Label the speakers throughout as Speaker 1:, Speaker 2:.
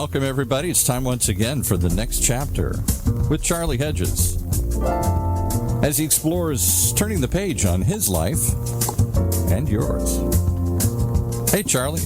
Speaker 1: welcome everybody. It's time once again for the next chapter with Charlie Hedges as he explores turning the page on his life and yours. Hey, Charlie.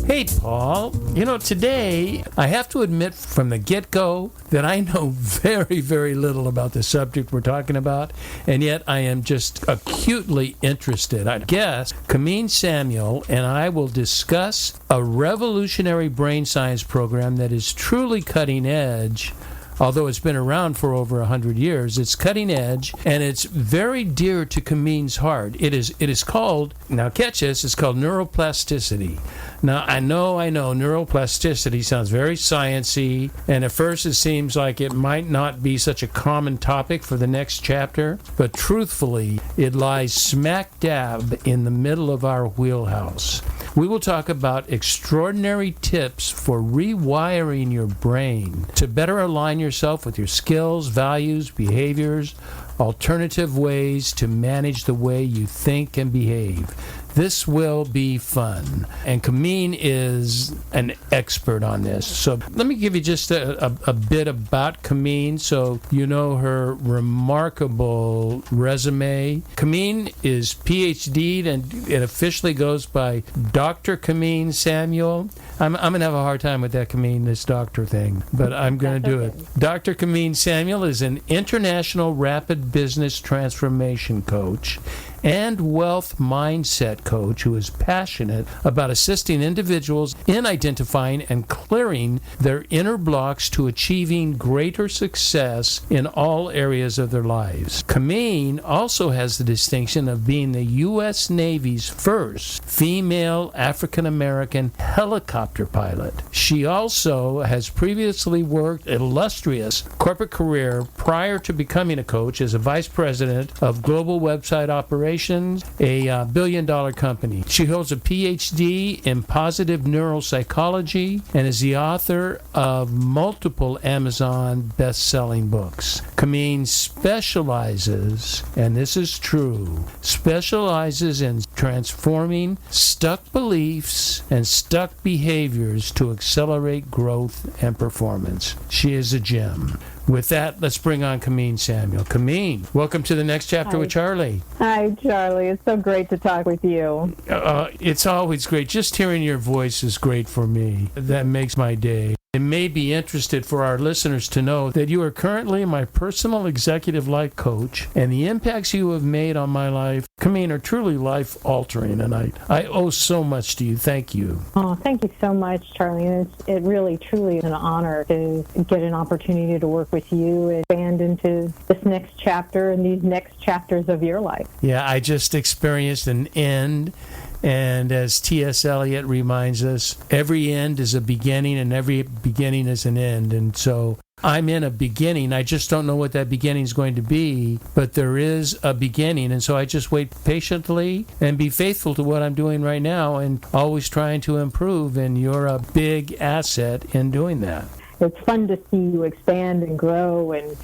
Speaker 2: Hey, Paul. You know, today I have to admit from the get-go that I know very, very little about the subject we're talking about, and yet I am just acutely interested. I guess Kamin Samuel and I will discuss a revolutionary brain science program that is truly cutting edge. Although it's been around for over 100 years, it's cutting edge, and it's very dear to Kamin's heart. It is called, now catch this, it's called neuroplasticity. Now, I know neuroplasticity sounds very sciencey, and at first it seems like it might not be such a common topic for the next chapter, but truthfully, it lies smack dab in the middle of our wheelhouse. We will talk about extraordinary tips for rewiring your brain to better align yourself with your skills, values, behaviors, alternative ways to manage the way you think and behave. This will be fun. And Kamin is an expert on this. So let me give you just a bit about Kamin so you know her remarkable resume. Kamin is PhD'd and it officially goes by Dr. Kamin Samuel. I'm going to have a hard time with that Kamin, this doctor thing, but I'm going to do it. Dr. Kamin Samuel is an international rapid business transformation coach and wealth mindset coach who is passionate about assisting individuals in identifying and clearing their inner blocks to achieving greater success in all areas of their lives. Kamin also has the distinction of being the U.S. Navy's first female African-American helicopter pilot. She also has previously worked an illustrious corporate career prior to becoming a coach as a vice president of global website operations, a billion-dollar company. She holds a PhD in positive neuropsychology and is the author of multiple Amazon best-selling books. Kamin specializes, and this is true, specializes in transforming stuck beliefs and stuck behaviors to accelerate growth and performance. She is a gem. With that, let's bring on Kamin Samuel. Kamin, welcome to the next chapter with Charlie.
Speaker 3: Hi, Charlie. It's so great to talk with you.
Speaker 2: It's always great. Just hearing your voice is great for me. That makes my day. It may be interested for our listeners to know that you are currently my personal executive life coach, and the impacts you have made on my life, Kamin, are truly life-altering, and I owe so much to you. Thank you.
Speaker 3: Oh, thank you so much, Charlie. It really, truly is an honor to get an opportunity to work with you and expand into this next chapter and these next chapters of your life.
Speaker 2: Yeah, I just experienced an end. And as T.S. Eliot reminds us, every end is a beginning and every beginning is an end. And so I'm in a beginning. I just don't know what that beginning is going to be, but there is a beginning. And so I just wait patiently and be faithful to what I'm doing right now and always trying to improve. And you're a big asset in doing that.
Speaker 3: It's fun to see you expand and grow and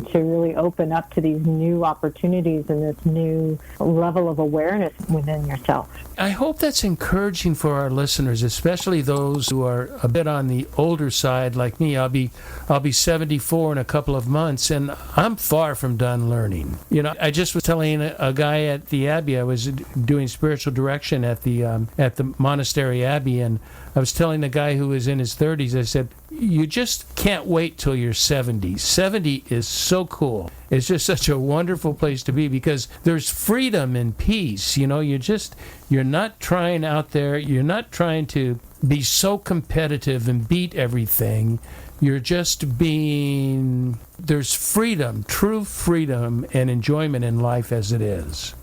Speaker 3: to really open up to these new opportunities and this new level of awareness within yourself.
Speaker 2: I hope that's encouraging for our listeners, especially those who are a bit on the older side like me. I'll be 74 in a couple of months, and I'm far from done learning. You know, I just was telling a guy at the Abbey, I was doing spiritual direction at the monastery Abbey, and I was telling the guy who was in his 30s, I said, you just can't wait till you're 70. 70 is so cool. It's just such a wonderful place to be because there's freedom and peace. You know, you're not trying out there, you're not trying to be so competitive and beat everything. You're just there's freedom, true freedom and enjoyment in life as it is.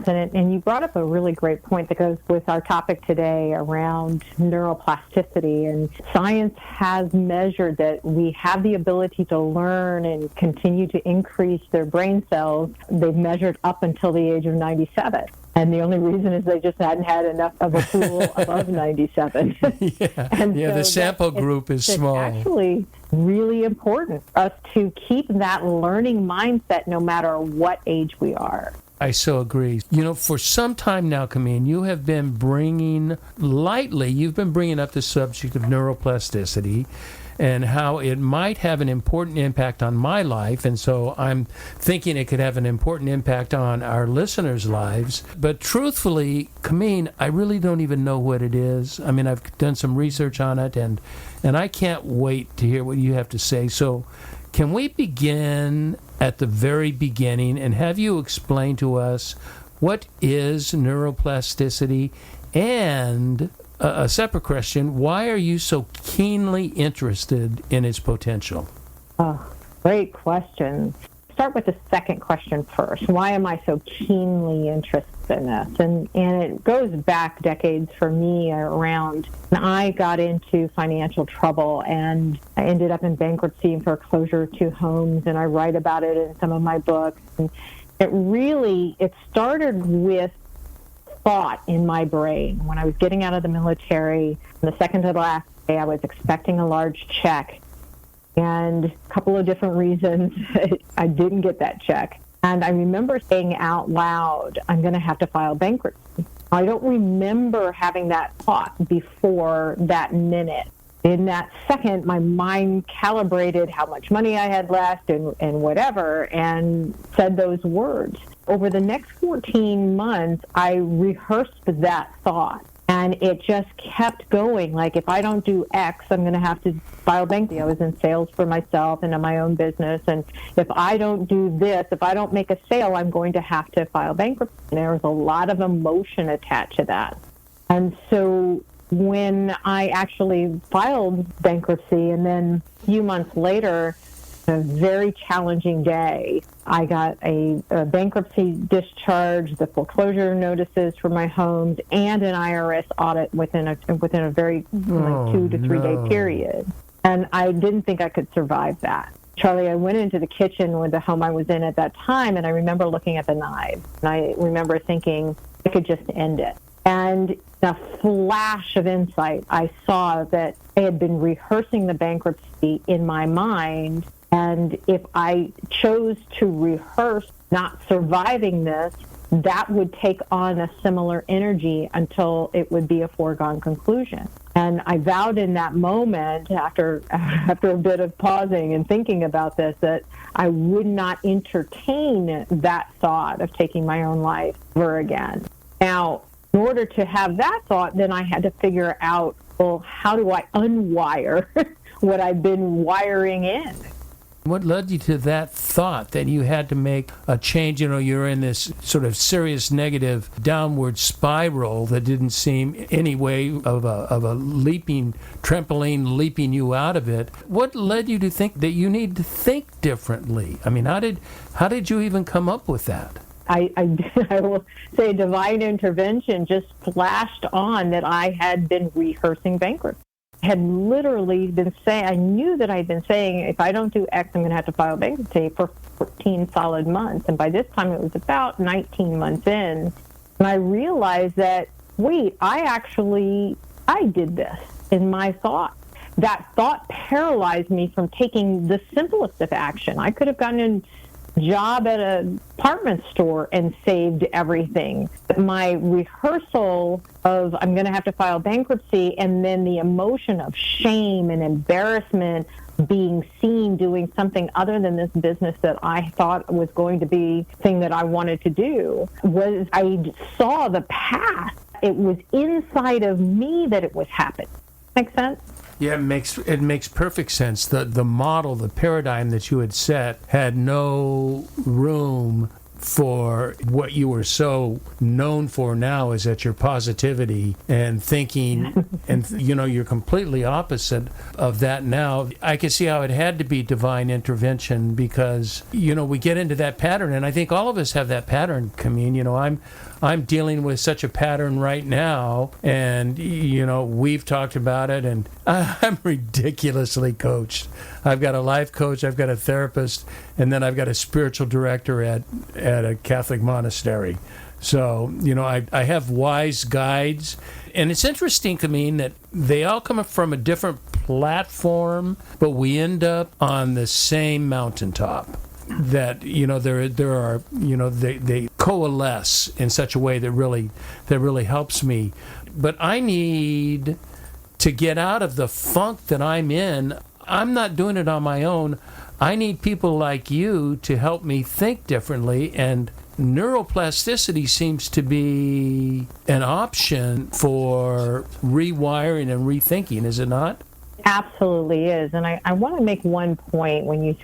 Speaker 3: And you brought up a really great point that goes with our topic today around neuroplasticity. And science has measured that we have the ability to learn and continue to increase their brain cells. They've measured up until the age of 97. And the only reason is they just hadn't had enough of a pool above 97.
Speaker 2: The sample group is small.
Speaker 3: It's actually really important for us to keep that learning mindset no matter what age we are.
Speaker 2: I so agree. For some time now, Kamin, you have been bringing up the subject of neuroplasticity and how it might have an important impact on my life. And so I'm thinking it could have an important impact on our listeners' lives. But truthfully, Kamin, I really don't even know what it is. I mean, I've done some research on it, and I can't wait to hear what you have to say. So can we begin at the very beginning and have you explain to us what is neuroplasticity? And a separate question, why are you so keenly interested in its potential?
Speaker 3: Oh, great question. Start with the second question first. Why am I so keenly interested in this? And it goes back decades for me around when I got into financial trouble and I ended up in bankruptcy and foreclosure of 2 homes, and I write about it in some of my books. And it started with thought in my brain. When I was getting out of the military, the second to the last day, I was expecting a large check. And a couple of different reasons, I didn't get that check. And I remember saying out loud, I'm going to have to file bankruptcy. I don't remember having that thought before that minute. In that second, my mind calibrated how much money I had left and whatever, and said those words. Over the next 14 months, I rehearsed that thought. And it just kept going. Like, if I don't do X, I'm going to have to file bankruptcy. I was in sales for myself and in my own business. And if I don't do this, if I don't make a sale, I'm going to have to file bankruptcy. And there was a lot of emotion attached to that. And so when I actually filed bankruptcy, and then a few months later, a very challenging day, I got a bankruptcy discharge, the foreclosure notices for my homes, and an IRS audit within a very 2 to 3 day period. And I didn't think I could survive that. Charlie, I went into the kitchen with the home I was in at that time, and I remember looking at the knives. And I remember thinking I could just end it. And in a flash of insight, I saw that I had been rehearsing the bankruptcy in my mind. And if I chose to rehearse not surviving this, that would take on a similar energy until it would be a foregone conclusion. And I vowed in that moment, after a bit of pausing and thinking about this, that I would not entertain that thought of taking my own life ever again. Now, in order to have that thought, then I had to figure out, well, how do I unwire what I've been wiring in?
Speaker 2: What led you to that thought that you had to make a change? You're in this sort of serious negative downward spiral that didn't seem any way of a leaping trampoline leaping you out of it. What led you to think that you need to think differently? I mean, how did you even come up with that?
Speaker 3: I will say divine intervention just flashed on that I had been rehearsing bankruptcy. Had literally been saying, I knew that I'd been saying, if I don't do X, I'm going to have to file bankruptcy for 14 solid months. And by this time, it was about 19 months in. And I realized that, wait, I did this in my thought. That thought paralyzed me from taking the simplest of action. I could have gotten a job at an department store and saved everything. But my rehearsal of I'm going to have to file bankruptcy, and then the emotion of shame and embarrassment, being seen doing something other than this business that I thought was going to be the thing that I wanted to do, was I saw the path. It was inside of me that it was happening. Make sense?
Speaker 2: Yeah, it makes perfect sense. The model, the paradigm that you had set had no room for what you were so known for now, is that your positivity and thinking, and you're completely opposite of that now. I can see how it had to be divine intervention because, we get into that pattern, and I think all of us have that pattern, Kamin. I'm dealing with such a pattern right now, and, we've talked about it, and I'm ridiculously coached. I've got a life coach, I've got a therapist, and then I've got a spiritual director at a Catholic monastery. So, I have wise guides. And it's interesting, Kamin, that they all come from a different platform, but we end up on the same mountaintop. That, there are, they coalesce in such a way that really helps me. But I need to get out of the funk that I'm in. I'm not doing it on my own. I need people like you to help me think differently, and neuroplasticity seems to be an option for rewiring and rethinking, is it not?
Speaker 3: Absolutely is. And I want to make one point when you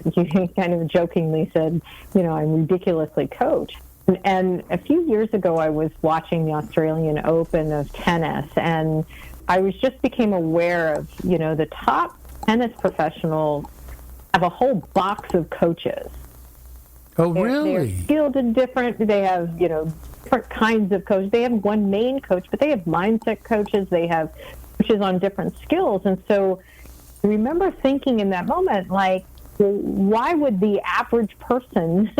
Speaker 3: kind of jokingly said, I'm ridiculously coached. And a few years ago, I was watching the Australian Open of tennis, and I became aware of, the top tennis professionals have a whole box of coaches.
Speaker 2: Oh, really?
Speaker 3: They're skilled and different. They have, different kinds of coaches. They have one main coach, but they have mindset coaches. They have coaches on different skills. And so I remember thinking in that moment, like, well, why would the average person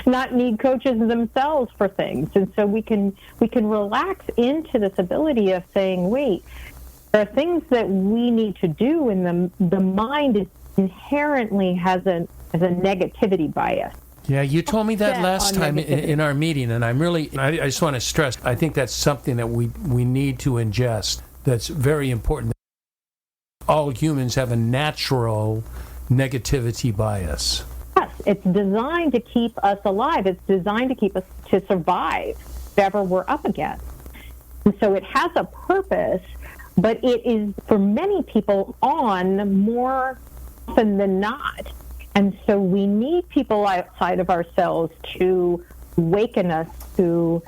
Speaker 3: not need coaches themselves for things? And so we can relax into this ability of saying, wait, there are things that we need to do, and the mind is inherently has a negativity bias.
Speaker 2: Yeah, you told me that last time in our meeting, and I just want to stress, I think that's something that we need to ingest. That's very important. All humans have a natural negativity bias.
Speaker 3: Yes, it's designed to keep us alive. It's designed to keep us to survive whatever we're up against. And so it has a purpose, but it is, for many people, on more often than not. And so we need people outside of ourselves to waken us to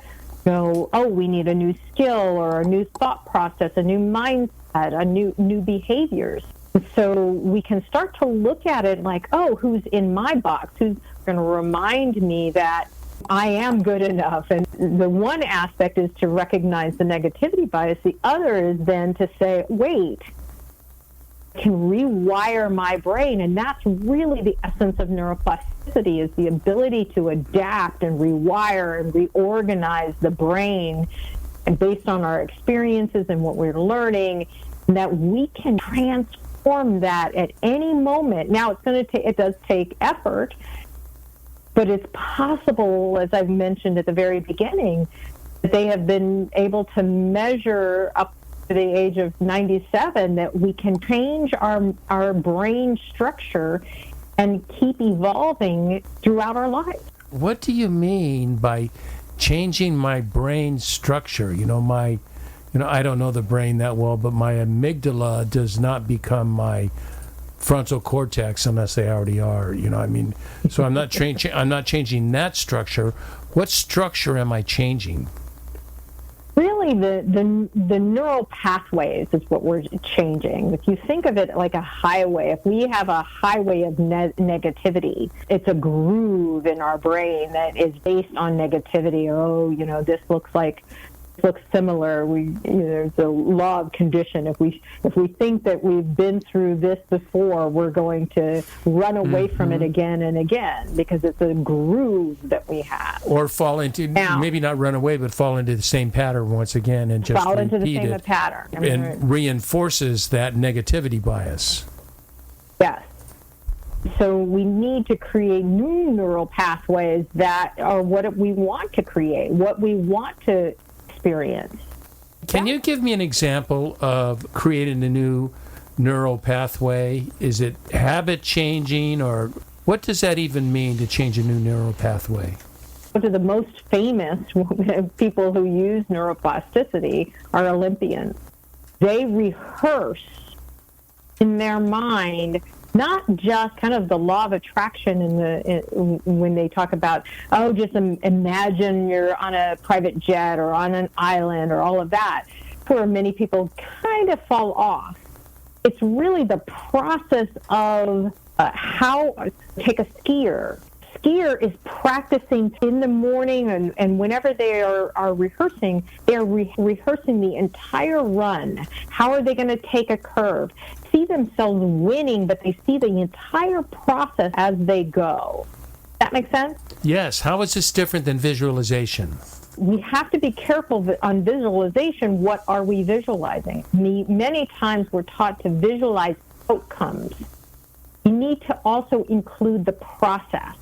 Speaker 3: go, oh, we need a new skill or a new thought process, a new mindset, a new behaviors. And so we can start to look at it like, oh, who's in my box? Who's going to remind me that I am good enough? And the one aspect is to recognize the negativity bias. The other is then to say, wait, can rewire my brain. And that's really the essence of neuroplasticity, is the ability to adapt and rewire and reorganize the brain, and based on our experiences and what we're learning, that we can transform that at any moment. Now, it does take effort, but it's possible, as I've mentioned at the very beginning, that they have been able to measure up to the age of 97 that we can change our brain structure and keep evolving throughout our lives.
Speaker 2: What do you mean by changing my brain structure? I don't know the brain that well, but my amygdala does not become my frontal cortex unless they already are. So I'm not changing. I'm not changing that structure. What structure am I changing?
Speaker 3: Really, the neural pathways is what we're changing. If you think of it like a highway, if we have a highway of negativity, it's a groove in our brain that is based on negativity. Oh, this looks similar. There's a law of condition. If we think that we've been through this before, we're going to run away from it again and again, because it's a groove that we have.
Speaker 2: Or fall into, maybe not run away, but fall into the same pattern once again and just
Speaker 3: fall into the same
Speaker 2: it
Speaker 3: pattern.
Speaker 2: And reinforces that negativity bias.
Speaker 3: Yes. So we need to create new neural pathways that are what we want to create, what we want to experience.
Speaker 2: Can you give me an example of creating a new neural pathway? Is it habit changing, or what does that even mean, to change a new neural pathway?
Speaker 3: One of the most famous people who use neuroplasticity are Olympians. They rehearse in their mind not just kind of the law of attraction when they talk about, just imagine you're on a private jet or on an island or all of that, where many people kind of fall off. It's really the process of take a skier. Skier is practicing in the morning, and whenever they are rehearsing, they're rehearsing the entire run. How are they going to take a curve? See themselves winning, but they see the entire process as they go. That make sense?
Speaker 2: Yes. How is this different than visualization?
Speaker 3: We have to be careful on visualization. What are we visualizing? Many times we're taught to visualize outcomes. You need to also include the process.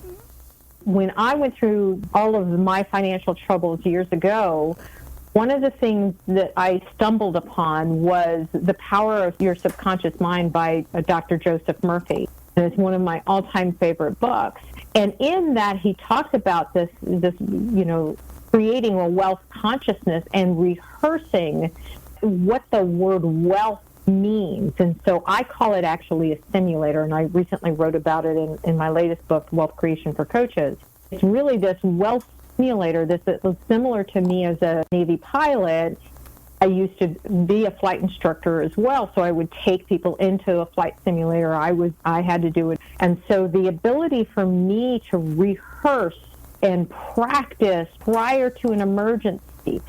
Speaker 3: when I went through all of my financial troubles years ago, one of the things that I stumbled upon was The Power of Your Subconscious Mind by Dr. Joseph Murphy. And it's one of my all-time favorite books. And in that, he talks about this, creating a wealth consciousness and rehearsing what the word wealth means. And so I call it actually a simulator, and I recently wrote about it in my latest book, Wealth Creation for Coaches. It's really this wealth simulator. This is similar to me as a Navy pilot. I used to be a flight instructor as well, so I would take people into a flight simulator. I had to do it. And so the ability for me to rehearse and practice prior to an emergency,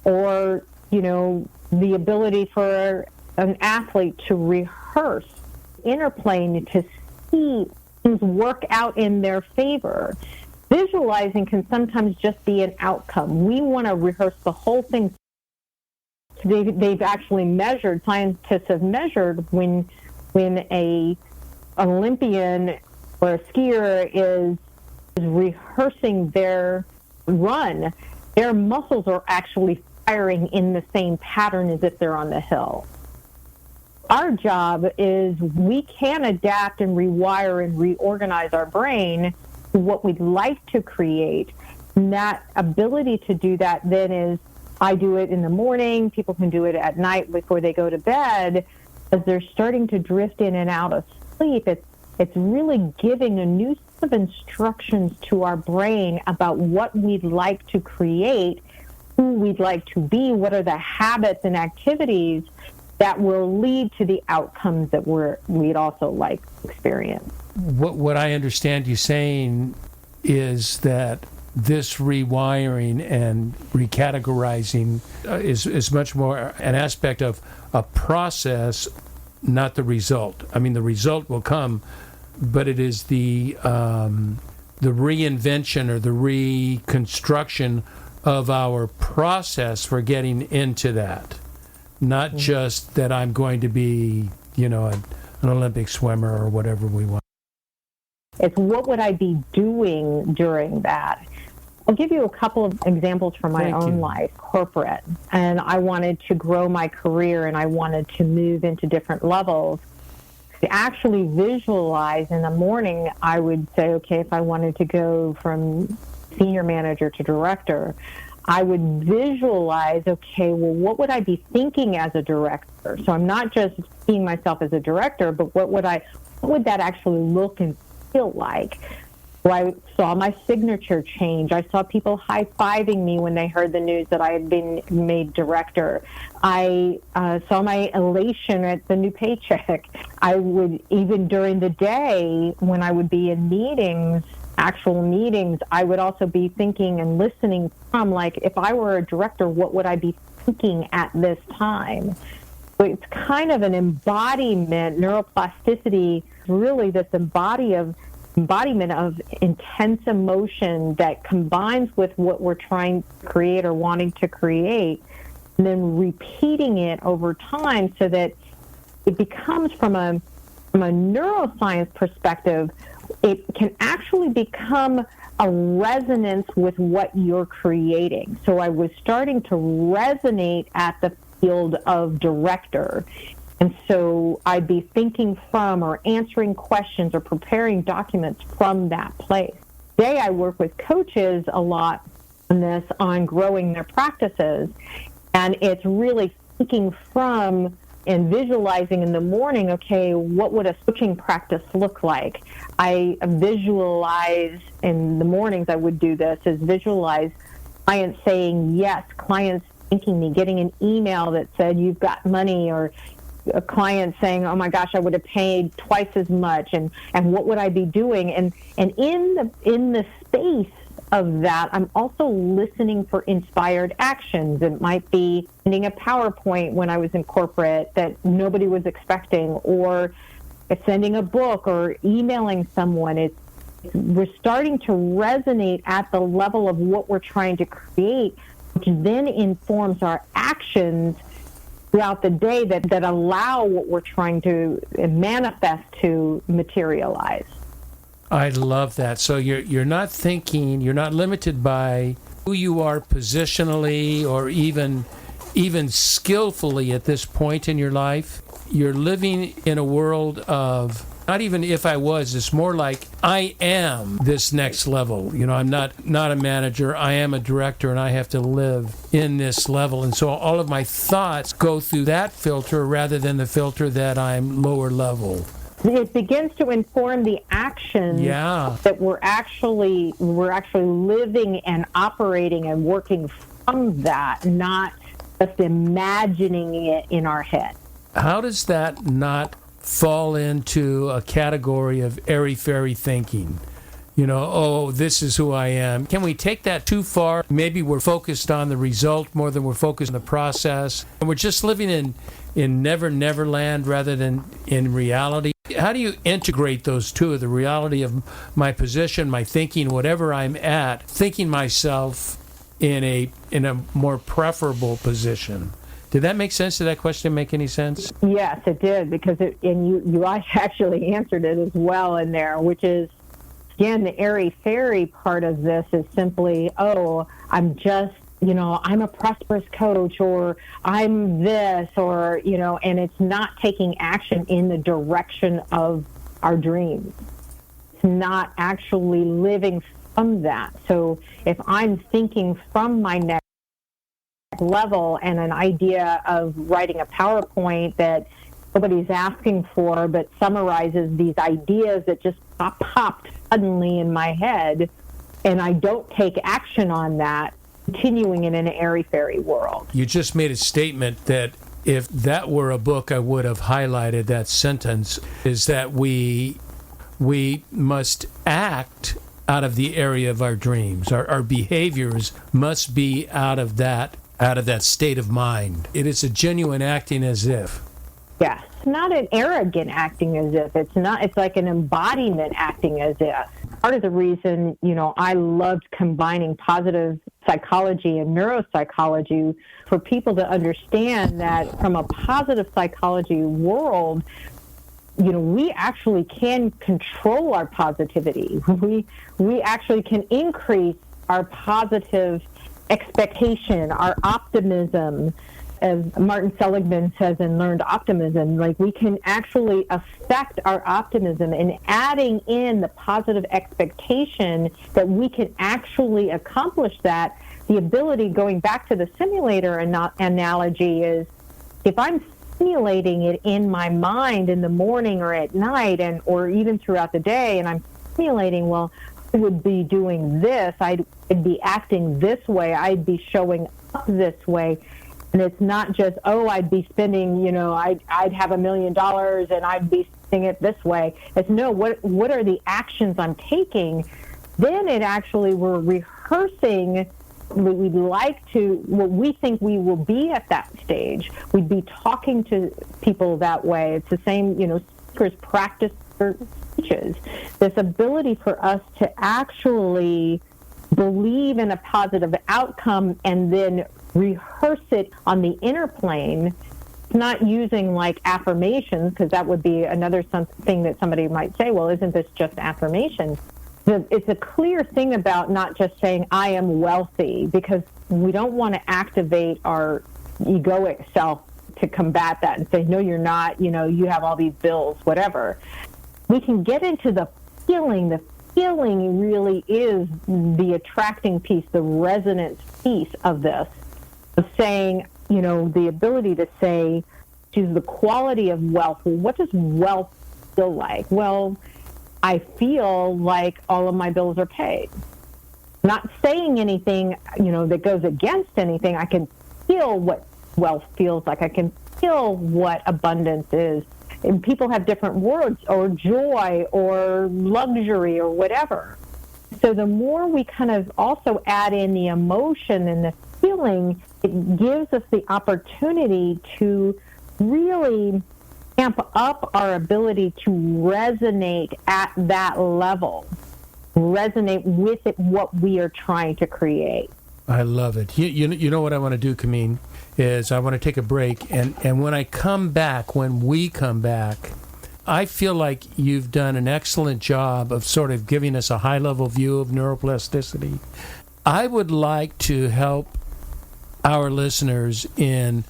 Speaker 3: or, the ability for an athlete to rehearse interplane to see things work out in their favor. Visualizing can sometimes just be an outcome. We want to rehearse the whole thing. They've actually measured, scientists have measured when a Olympian or a skier is rehearsing their run, their muscles are actually firing in the same pattern as if they're on the hill. Our job is we can adapt and rewire and reorganize our brain to what we'd like to create. And that ability to do that then is, I do it in the morning, people can do it at night before they go to bed, as they're starting to drift in and out of sleep. It's really giving a new set of instructions to our brain about what we'd like to create, who we'd like to be, what are the habits and activities that will lead to the outcomes that we'd also like to experience.
Speaker 2: What I understand you saying is that this rewiring and recategorizing is much more an aspect of a process, not the result. I mean, the result will come, but it is the reinvention or the reconstruction of our process for getting into that. Not just that I'm going to be, an Olympic swimmer or whatever we want.
Speaker 3: It's what would I be doing during that? I'll give you a couple of examples from my own life, corporate. And I wanted to grow my career and I wanted to move into different levels. To actually visualize in the morning, I would say, okay, if I wanted to go from senior manager to director, I would visualize, okay, well, what would I be thinking as a director? So I'm not just seeing myself as a director, but what would that actually look and feel like? Well, I saw my signature change. I saw people high-fiving me when they heard the news that I had been made director. I saw my elation at the new paycheck. I would, even during the day, when I would be in meetings, actual meetings, I would also be thinking and listening from, like, if I were a director, what would I be thinking at this time? So it's kind of an embodiment. Neuroplasticity, really this embodiment of intense emotion that combines with what we're trying to create or wanting to create, and then repeating it over time so that it becomes, from a neuroscience perspective, it can actually become a resonance with what you're creating. So I was starting to resonate at the field of director. And so I'd be thinking from or answering questions or preparing documents from that place. Today I work with coaches a lot on growing their practices. And it's really thinking from and visualizing in the morning, okay, what would a coaching practice look like? I visualize in the mornings, I would do this, is visualize clients saying yes, clients thanking me, getting an email that said, you've got money, or a client saying, oh my gosh, I would have paid twice as much, and what would I be doing? And in the space of that, I'm also listening for inspired actions. It might be sending a PowerPoint when I was in corporate that nobody was expecting, or sending a book or emailing someone. We're starting to resonate at the level of what we're trying to create, which then informs our actions throughout the day that allow what we're trying to manifest to materialize.
Speaker 2: I love that. So you're not thinking, you're not limited by who you are positionally or even skillfully at this point in your life. You're living in a world of not even if I was, it's more like I am this next level. You know, I'm not a manager, I am a director, and I have to live in this level. And so all of my thoughts go through that filter rather than the filter that I'm lower level.
Speaker 3: It begins to inform the actions that we're actually living and operating and working from that, not just imagining it in our head.
Speaker 2: How does that not fall into a category of airy-fairy thinking? You know, oh, this is who I am. Can we take that too far? Maybe we're focused on the result more than we're focused on the process. And we're just living in never land rather than in reality. How do you integrate those two, the reality of my position, my thinking, whatever I'm at, thinking myself in a more preferable position? Did that make sense? Did that question make any sense?
Speaker 3: Yes, it did, because you actually answered it as well in there, which is, again, the airy-fairy part of this is simply, oh, I'm just, I'm a prosperous coach, or I'm this, or, and it's not taking action in the direction of our dreams. It's not actually living from that. So if I'm thinking from my next level and an idea of writing a PowerPoint that nobody's asking for but summarizes these ideas that just popped suddenly in my head, and I don't take action on that, continuing in an airy-fairy world.
Speaker 2: You just made a statement that if that were a book, I would have highlighted that sentence, is that we must act out of the area of our dreams. Our behaviors must be out of that state of mind. It is a genuine acting as if.
Speaker 3: Yes, not an arrogant acting as if. It's like an embodiment acting as if. Part of the reason, I loved combining positive psychology and neuropsychology for people to understand that from a positive psychology world, we actually can control our positivity. We actually can increase our positive expectation, our optimism. As Martin Seligman says in Learned Optimism, like we can actually affect our optimism and adding in the positive expectation that we can actually accomplish that. The ability, going back to the simulator analogy, is if I'm simulating it in my mind in the morning or at night or even throughout the day, and I'm simulating, well, I would be doing this, I'd be acting this way, I'd be showing up this way. And it's not just, I'd be spending, I'd have $1 million and I'd be spending it this way. It's no, what are the actions I'm taking? Then it actually, we're rehearsing what we'd like to, what we think we will be at that stage. We'd be talking to people that way. It's the same, speakers practice their speeches. This ability for us to actually believe in a positive outcome and then rehearse it on the inner plane, not using like affirmations, because that would be another thing that somebody might say, well, isn't this just affirmation? It's a clear thing about not just saying, I am wealthy, because we don't want to activate our egoic self to combat that and say, no, you're not, you have all these bills, whatever. We can get into the feeling. The feeling really is the attracting piece, the resonance piece of this. Of saying, the ability to say, choose the quality of wealth. Well, what does wealth feel like? Well, I feel like all of my bills are paid. Not saying anything, that goes against anything. I can feel what wealth feels like. I can feel what abundance is. And people have different words, or joy, or luxury, or whatever. So the more we kind of also add in the emotion and the feeling, it gives us the opportunity to really amp up our ability to resonate at that level, resonate with it, what we are trying to create.
Speaker 2: I love it. You know what I want to do, Kamin, is I want to take a break, and when we come back, I feel like you've done an excellent job of sort of giving us a high-level view of neuroplasticity. I would like to help our listeners in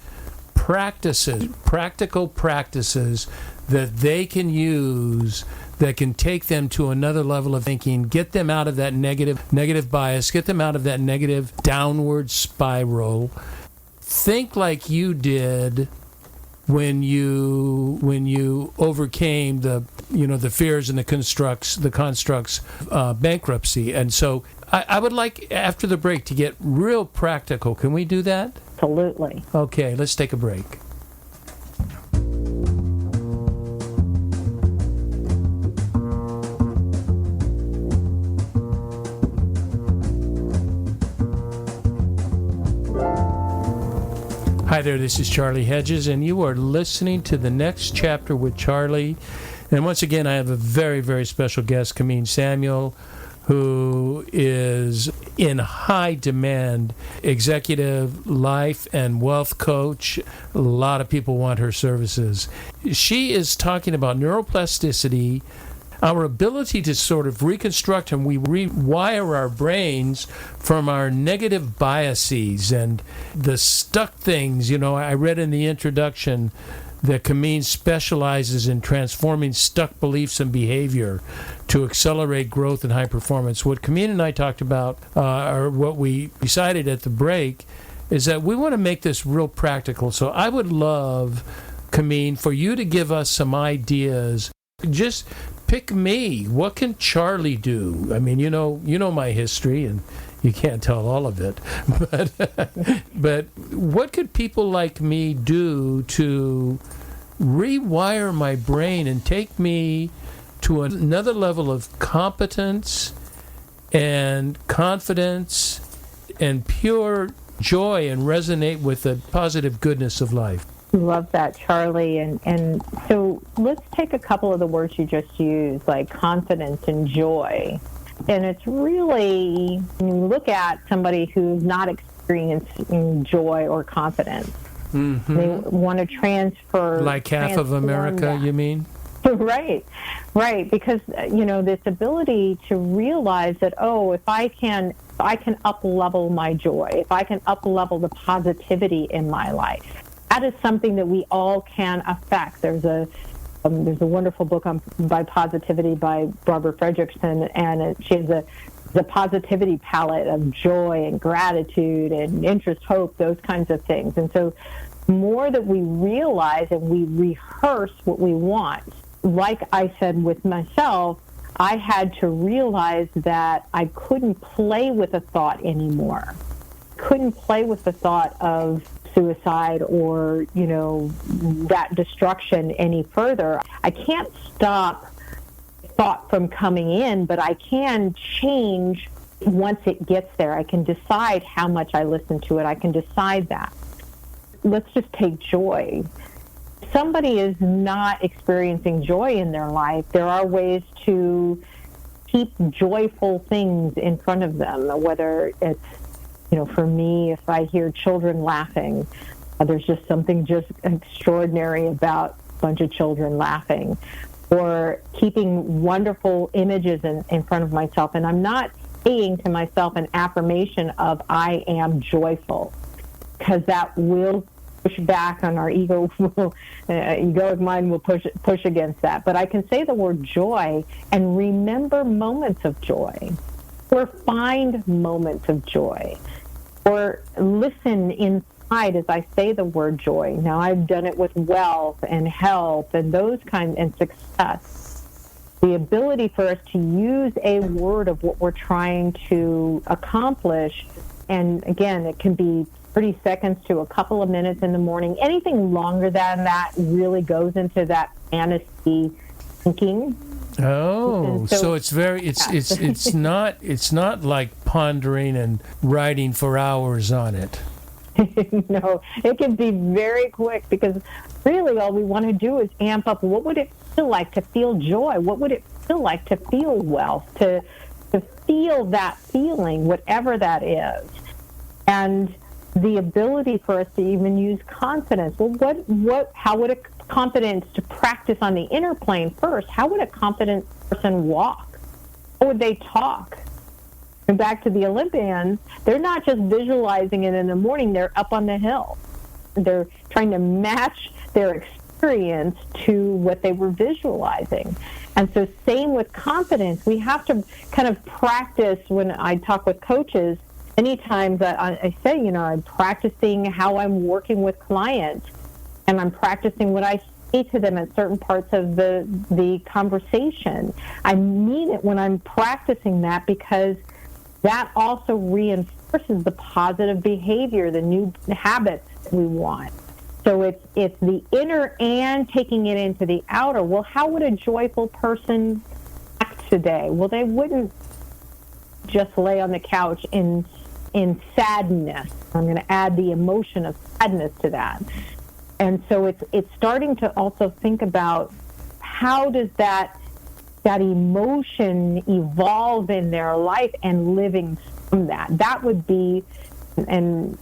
Speaker 2: practical practices that they can use that can take them to another level of thinking, get them out of that negative bias, get them out of that negative downward spiral. Think like you did when you overcame the fears and the constructs bankruptcy. And so I would like, after the break, to get real practical. Can we do that?
Speaker 3: Absolutely.
Speaker 2: Okay, let's take a break. Hi there, this is Charlie Hedges, and you are listening to The Next Chapter with Charlie. And once again, I have a very, very special guest, Kamin Samuel, who is in high demand executive life and wealth coach. A lot of people want her services. She is talking about neuroplasticity, our ability to sort of reconstruct and we rewire our brains from our negative biases and the stuck things. I read in the introduction that Kamin specializes in transforming stuck beliefs and behavior to accelerate growth and high performance. What Kamin and I talked about, or what we decided at the break, is that we want to make this real practical. So I would love, Kamin, for you to give us some ideas. Just pick me. What can Charlie do? I mean, you know my history, and you can't tell all of it. But what could people like me do to rewire my brain and take me to another level of competence and confidence and pure joy and resonate with the positive goodness of life?
Speaker 3: Love that, Charlie. And so let's take a couple of the words you just used, like confidence and joy. And it's really, when you look at somebody who's not experiencing joy or confidence, they want to transfer.
Speaker 2: Like half of America, that. You mean?
Speaker 3: Right. Because, this ability to realize that, if I can up-level my joy, if I can up-level the positivity in my life, that is something that we all can affect. There's a wonderful book by positivity by Barbara Fredrickson, and she has the positivity palette of joy and gratitude and interest, hope, those kinds of things. And so more that we realize and we rehearse what we want, like I said with myself, I had to realize that I couldn't play with a thought anymore. Couldn't play with the thought of suicide or, that destruction any further. I can't stop thought from coming in, but I can change once it gets there. I can decide how much I listen to it. I can decide that. Let's just take joy. If somebody is not experiencing joy in their life, there are ways to keep joyful things in front of them, whether it's, for me, if I hear children laughing, there's just something just extraordinary about a bunch of children laughing, or keeping wonderful images in front of myself. And I'm not saying to myself an affirmation of I am joyful, because that will push back on our ego. Egoic mind will push against that. But I can say the word joy and remember moments of joy, or find moments of joy, or listen inside as I say the word joy. Now, I've done it with wealth and health and those kinds, and success. The ability for us to use a word of what we're trying to accomplish, and again, it can be 30 seconds to a couple of minutes in the morning. Anything longer than that really goes into that fantasy thinking.
Speaker 2: Oh, so it's not like pondering and writing for hours on it.
Speaker 3: No, it can be very quick, because really all we want to do is amp up. What would it feel like to feel joy? What would it feel like to feel wealth, to feel that feeling, whatever that is? And the ability for us to even use confidence. Well, how would a confidence to practice on the inner plane first? How would a confident person walk? How would they talk? And back to the Olympians, they're not just visualizing it in the morning, they're up on the hill. They're trying to match their experience to what they were visualizing. And so same with confidence. We have to kind of practice. When I talk with coaches, many times I say, I'm practicing how I'm working with clients, and I'm practicing what I say to them at certain parts of the conversation. I mean it when I'm practicing that, because that also reinforces the positive behavior, the new habits we want. So it's the inner and taking it into the outer. Well, how would a joyful person act today? Well, they wouldn't just lay on the couch in sadness. I'm going to add the emotion of sadness to that. And so it's starting to also think about, how does that emotion evolve in their life, and living from that. That would be, and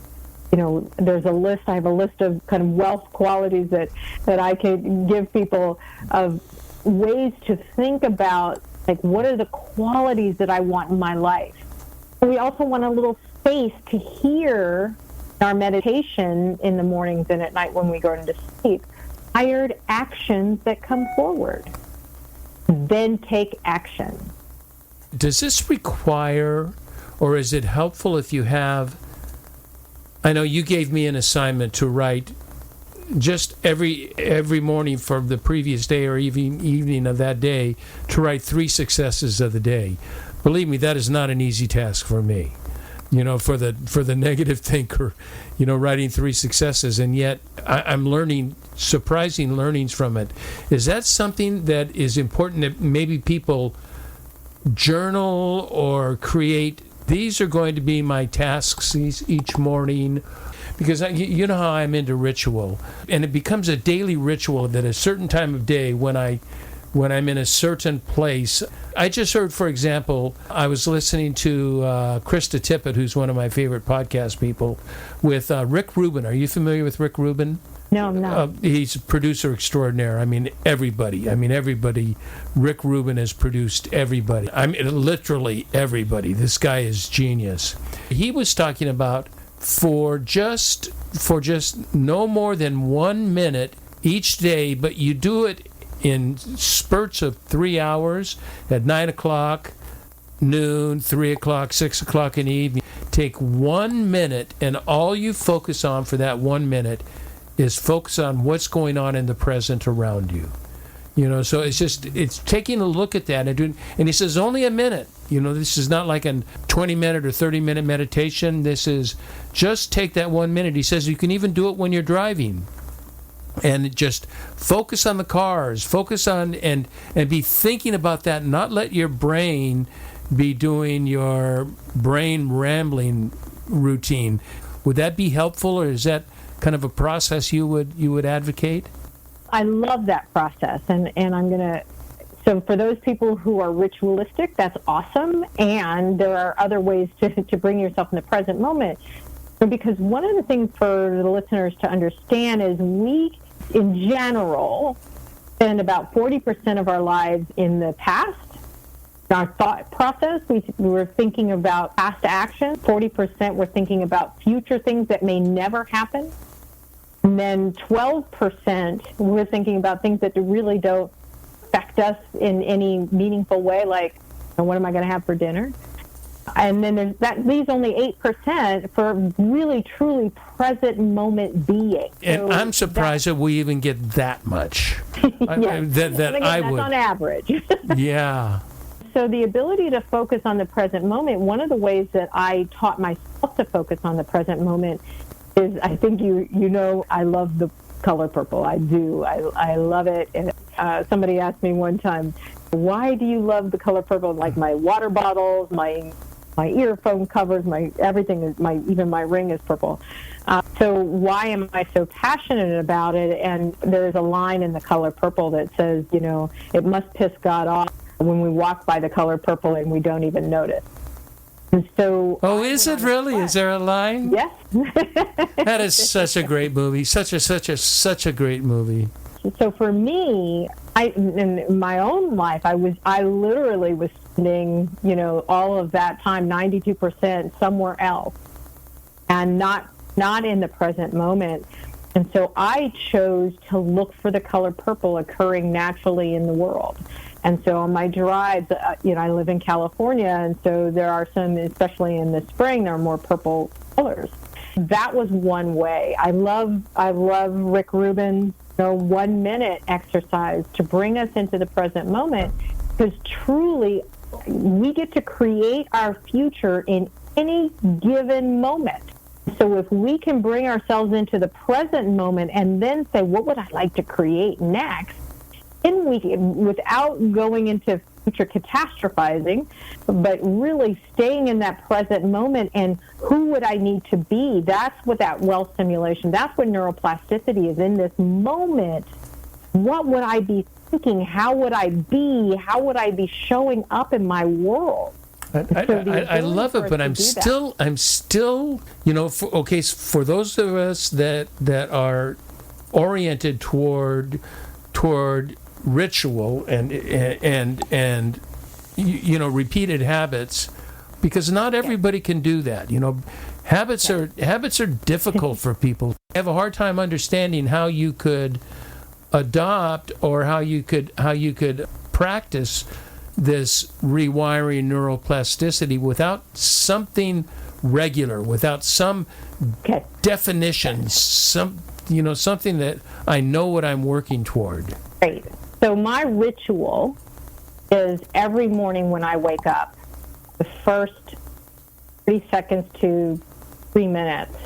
Speaker 3: there's a list. I have a list of kind of wealth qualities that I could give people, of ways to think about, like, what are the qualities that I want in my life. We also want a little space to hear our meditation in the mornings and at night when we go into sleep, inspired actions that come forward. Then take action.
Speaker 2: Does this require, or is it helpful if you have, I know you gave me an assignment to write just every morning for the previous day or even evening of that day, to write 3 successes of the day. Believe me, that is not an easy task for me. For the negative thinker, writing 3 successes, and yet I'm learning surprising learnings from it. Is that something that is important, that maybe people journal or create? These are going to be my tasks each morning, because you know how I'm into ritual, and it becomes a daily ritual that at a certain time of day, when I'm in a certain place. I just heard, for example, I was listening to Krista Tippett, who's one of my favorite podcast people, with Rick Rubin. Are you familiar with Rick Rubin?
Speaker 3: No, I'm not.
Speaker 2: He's a producer extraordinaire. Everybody. Rick Rubin has produced everybody. Literally everybody. This guy is genius. He was talking about for just no more than 1 minute each day, but you do it in spurts of 3 hours, at 9 o'clock, noon, 3 o'clock, 6 o'clock in the evening. Take 1 minute, and all you focus on for that 1 minute is focus on what's going on in the present around you. So it's taking a look at that and he says only a minute. This is not like a 20-minute or 30-minute meditation. This is just take that 1 minute. He says you can even do it when you're driving. And just focus on the cars, focus on and be thinking about that, not let your brain be doing your brain rambling routine. Would that be helpful, or is that kind of a process you would advocate?
Speaker 3: I love that process, and I'm going to, so for those people who are ritualistic, that's awesome, and there are other ways to bring yourself in the present moment. Because one of the things for the listeners to understand is we, in general, spend about 40% of our lives in the past. Our thought process, we're thinking about past action. 40% we're thinking about future things that may never happen. And then 12% we're thinking about things that really don't affect us in any meaningful way, like, what am I going to have for dinner? And then that leaves only 8% for really, truly present moment being.
Speaker 2: And so I'm surprised that we even get that much.
Speaker 3: Yes.
Speaker 2: That's
Speaker 3: on average.
Speaker 2: Yeah.
Speaker 3: So the ability to focus on the present moment, one of the ways that I taught myself to focus on the present moment is, I think I love the color purple. I do. I love it. And somebody asked me one time, why do you love the color purple? Like my water bottles, my earphone covers, everything is even my ring is purple. So why am I so passionate about it? And there's a line in the color purple that says, it must piss God off when we walk by the color purple and we don't even notice. And so,
Speaker 2: Oh, is it really? Is there a line?
Speaker 3: yes.
Speaker 2: That is such a great movie. Such a great movie.
Speaker 3: So for me, in my own life, I literally was spending, all of that time, 92% somewhere else, and not in the present moment. And so I chose to look for the color purple occurring naturally in the world. And so on my drives, I live in California, and so there are some, especially in the spring, there are more purple colors. That was one way. I love Rick Rubin's 1 minute exercise to bring us into the present moment, because truly we get to create our future in any given moment. So if we can bring ourselves into the present moment and then say, what would I like to create next? Then we can, without going into future catastrophizing, but really staying in that present moment and who would I need to be? That's what that wealth simulation, that's what neuroplasticity is. In this moment, what would I be thinking? How would I be? How would I be showing up in my world?
Speaker 2: I love it, but I'm still, for those of us that are oriented toward ritual and repeated habits, because not everybody can do that. Habits are difficult for people. I have a hard time understanding how you could adopt or how you could practice this rewiring neuroplasticity without something regular, without some definition, something that I know what I'm working toward.
Speaker 3: Great. So my ritual is every morning when I wake up, the first 30 seconds to 3 minutes,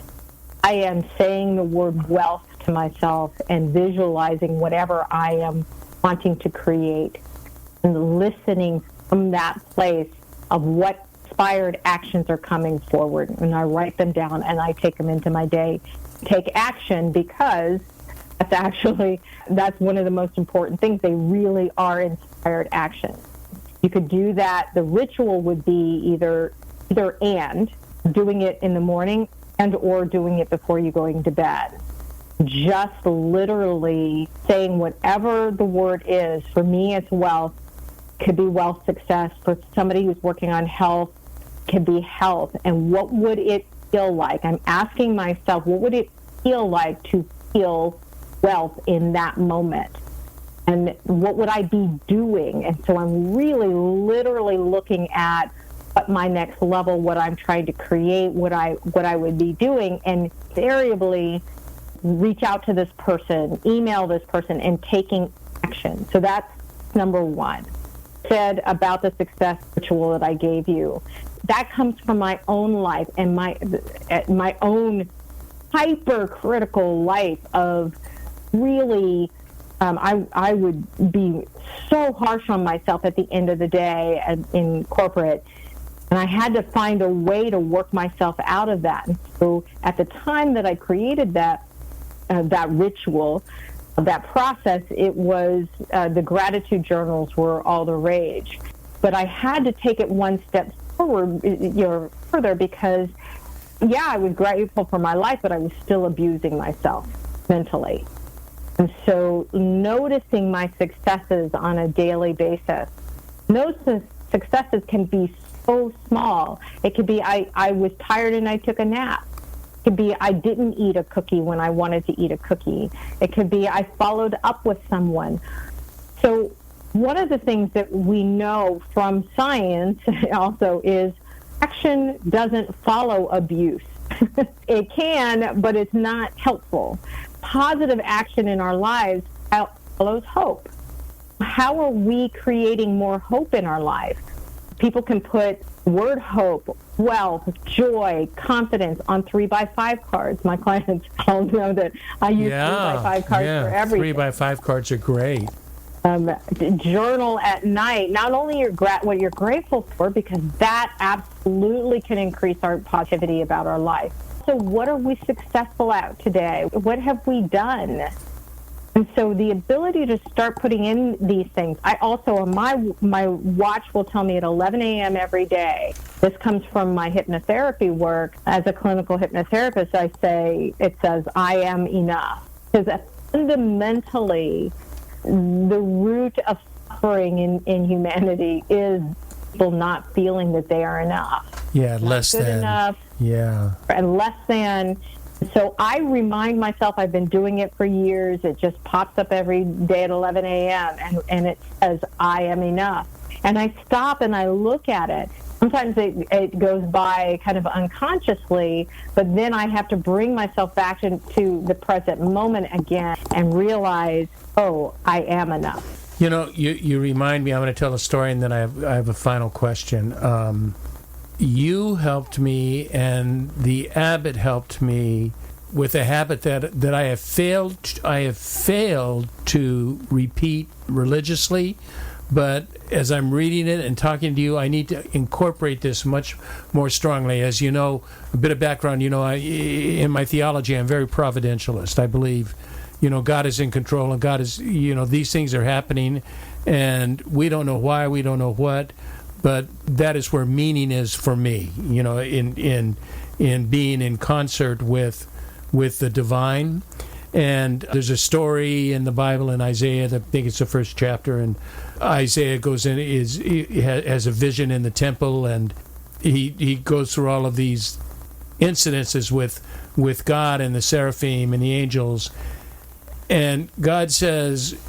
Speaker 3: I am saying the word wealth to myself and visualizing whatever I am wanting to create, and listening from that place of what inspired actions are coming forward. And I write them down and I take them into my day. Take action, because that's one of the most important things. They really are inspired actions. You could do that. The ritual would be either and, doing it in the morning and or doing it before you're going to bed. Just literally saying whatever the word is. For me, it's wealth. Could be wealth success. For somebody who's working on health, could be health. And what would it feel like? I'm asking myself, what would it feel like to feel wealth in that moment? And what would I be doing? And so I'm really literally looking at what my next level, what I'm trying to create, what I would be doing, and invariably reach out to this person, email this person, and taking action. So that's number one. Said about the success ritual that I gave you, that comes from my own life and my own hypercritical life of really, I would be so harsh on myself at the end of the day in corporate, and I had to find a way to work myself out of that. And so at the time that I created that ritual, that process, it was the gratitude journals were all the rage. But I had to take it one step forward, further, because I was grateful for my life, but I was still abusing myself mentally. And so noticing my successes on a daily basis, those successes can be so small. It could be I was tired and I took a nap. It could be I didn't eat a cookie when I wanted to eat a cookie. It could be I followed up with someone. So one of the things that we know from science also is action doesn't follow abuse. It can, but it's not helpful. Positive action in our lives follows hope. How are we creating more hope in our life? People can put word hope, wealth, joy, confidence on 3x5 cards. My clients all know that I use 3x5 cards for everything.
Speaker 2: 3x5 cards are great.
Speaker 3: Journal at night. Not only what you're grateful for, because that absolutely can increase our positivity about our life. So what are we successful at today? What have we done? And so the ability to start putting in these things. I also, my watch will tell me at 11 a.m. every day This comes from my hypnotherapy work. As a clinical hypnotherapist, it says, I am enough. Because fundamentally, the root of suffering in humanity is people not feeling that they are enough.
Speaker 2: Yeah, less
Speaker 3: good
Speaker 2: than.
Speaker 3: enough.
Speaker 2: Yeah.
Speaker 3: And less than. So I remind myself, I've been doing it for years. It just pops up every day at 11 a.m. And it says, I am enough. And I stop and I look at it. Sometimes it goes by kind of unconsciously, but then I have to bring myself back into the present moment again and realize, oh, I am enough.
Speaker 2: You know, you remind me, I'm going to tell a story and then I have a final question. You helped me and the abbot helped me with a habit that I have failed to repeat religiously. But as I'm reading it and talking to you, I need to incorporate this much more strongly. As you know, a bit of background, in my theology, I'm very providentialist. I believe, God is in control and God is, these things are happening and we don't know why, we don't know what, but that is where meaning is for me, in being in concert with the divine. And there's a story in the Bible in Isaiah, I think it's the first chapter, and Isaiah goes in, has a vision in the temple, and he goes through all of these incidences with God and the seraphim and the angels. And God says,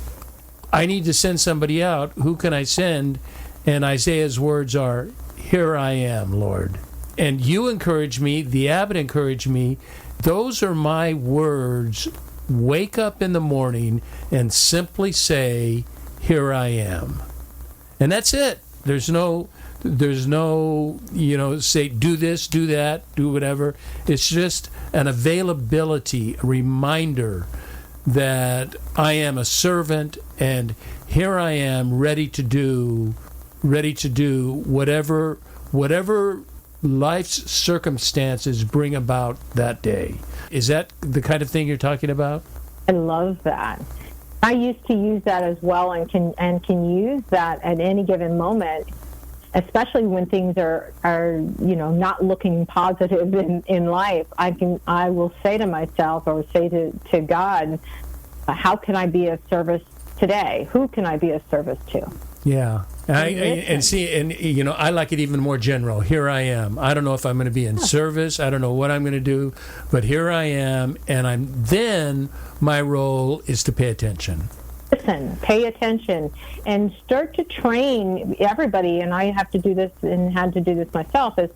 Speaker 2: I need to send somebody out. Who can I send? And Isaiah's words are, here I am, Lord. And you encourage me, the abbot encouraged me. Those are my words. Wake up in the morning and simply say, here I am. And that's it. There's no, say, do this, do that, do whatever. It's just an availability, a reminder that I am a servant and here I am ready to do whatever life's circumstances bring about that day. Is that the kind of thing you're talking about?
Speaker 3: I love that. I used to use that as well, and can use that at any given moment, especially when things are not looking positive in life. I will say to myself or say to God, how can I be of service today? Who can I be of service to?
Speaker 2: Yeah. I like it even more general. Here I am. I don't know if I'm going to be in service. I don't know what I'm going to do, but here I am, and then my role is to pay attention.
Speaker 3: Listen, pay attention, and start to train everybody, and I have to do this and had to do this myself, is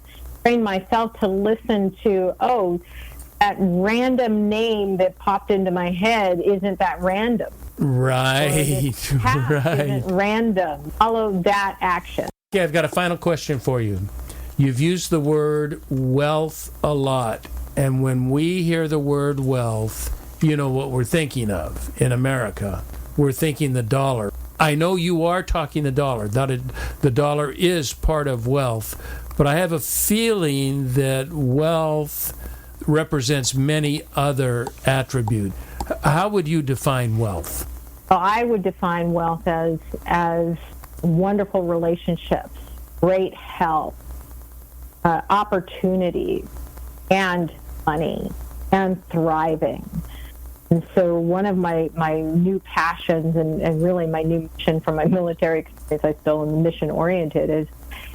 Speaker 3: train myself to listen to, that random name that popped into my head, isn't that random?
Speaker 2: Right, right.
Speaker 3: Isn't random. Follow that action.
Speaker 2: Okay, I've got a final question for you. You've used the word wealth a lot, and when we hear the word wealth, you know what we're thinking of in America. We're thinking the dollar. I know you are talking the dollar. The dollar is part of wealth, but I have a feeling that wealth represents many other attributes. How would you define wealth?
Speaker 3: Well, I would define wealth as wonderful relationships, great health, opportunities, and money, and thriving. And so one of my new passions and really my new mission from my military experience, I still am mission-oriented, is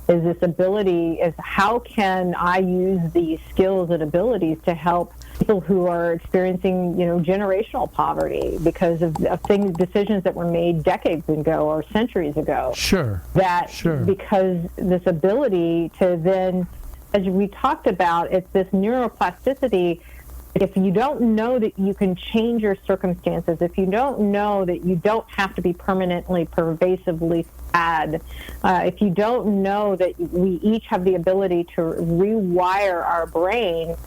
Speaker 3: this ability, is how can I use these skills and abilities to help people who are experiencing, generational poverty because of decisions that were made decades ago or centuries ago.
Speaker 2: Sure.
Speaker 3: Because this ability to then, as we talked about, it's this neuroplasticity. If you don't know that you can change your circumstances, if you don't know that you don't have to be permanently, pervasively sad, if you don't know that we each have the ability to rewire our brain,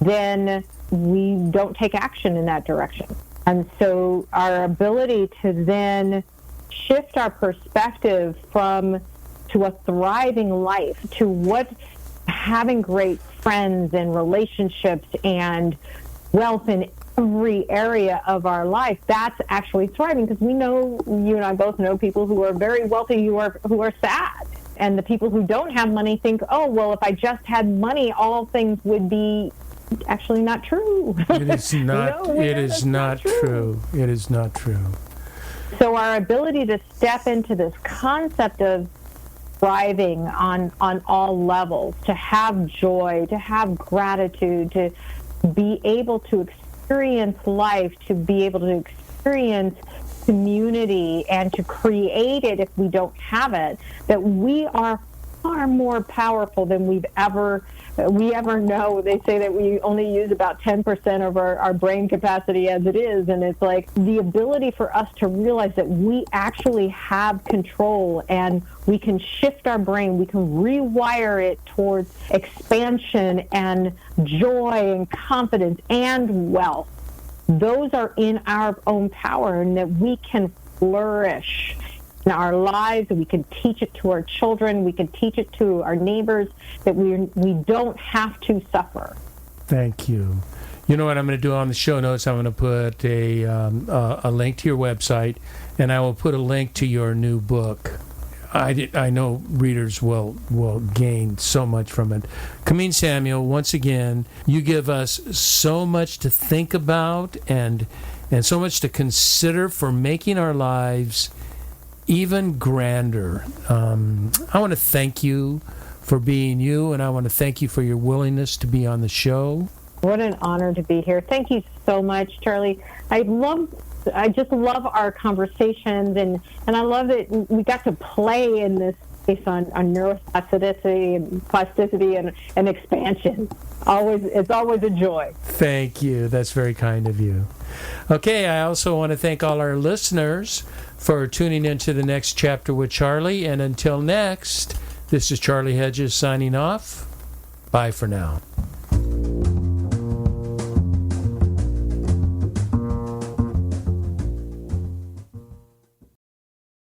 Speaker 3: then we don't take action in that direction. And so our ability to then shift our perspective to a thriving life, to what having great friends and relationships and wealth in every area of our life, that's actually thriving, because we know, you and I both know people who are very wealthy who are sad. And the people who don't have money think, oh, well, if I just had money, all things would be actually not true.
Speaker 2: It is not. It is not true. It is not true.
Speaker 3: So our ability to step into this concept of thriving on all levels, to have joy, to have gratitude, to be able to experience life, to be able to experience community, and to create it if we don't have it, that we are far more powerful than we ever know. They say that we only use about 10% of our brain capacity as it is, and it's like the ability for us to realize that we actually have control and we can shift our brain, we can rewire it towards expansion and joy and confidence and wealth. Those are in our own power, and that we can flourish in our lives, and we can teach it to our children, we can teach it to our neighbors, that we don't have to suffer.
Speaker 2: Thank you. You know what I'm going to do on the show notes? I'm going to put a link to your website, and I will put a link to your new book. I know readers will gain so much from it. Kamin Samuel, once again, you give us so much to think about and so much to consider for making our lives even grander. I want to thank you for being you, and I want to thank you for your willingness to be on the show.
Speaker 3: What an honor to be here. Thank you so much, Charlie. I just love our conversations, and I love that we got to play in this space on neuroplasticity and plasticity and expansion. It's always a joy.
Speaker 2: Thank you. That's very kind of you. Okay, I also want to thank all our listeners for tuning into the next chapter with Charlie. And until next, this is Charlie Hedges signing off. Bye for now.